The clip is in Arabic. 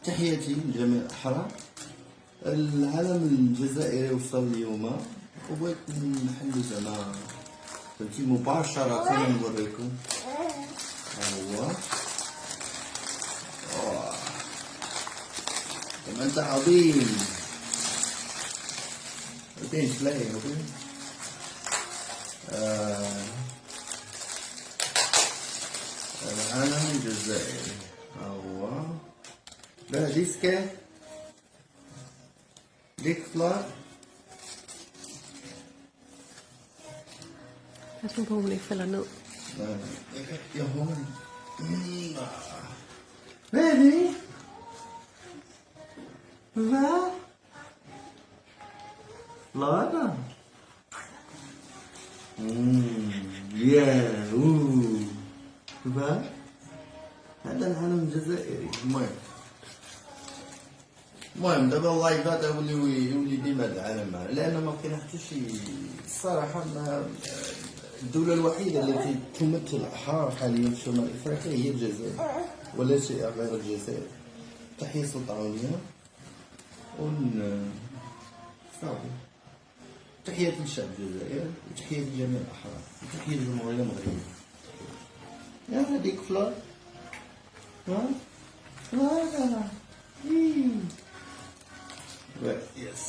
تحياتي لجميع الأحرار. العلم الجزائري وصل اليوم وبغيت نحلو زعما فهمتي مباشرة نوريكم. ها هو زعما انت عظيم. فين شلايه فين العلم الجزائري. ها هو لا ديسكي ديك فلار. Jag tror på mig fälla nu. Jag har en. Baby? Va? Flora? Yeah. Va? هذا العالم الجزائري. المهم دابا اللايفات يولي ديما العالم معنا لان ما كاين حتى شي الصراحه. الدوله الوحيده التي تمثل الاحرار حاليا في شمال افريقيا هي الجزائر ولا شيء غير الجزائر. تحيه سلطانيه صافي. تحياتي للشعب الجزائري وتحياتي لجميع الاحرار وتحيه للجمهوريه المغربيه. يا هذيك فلور. ها فلور. Yes.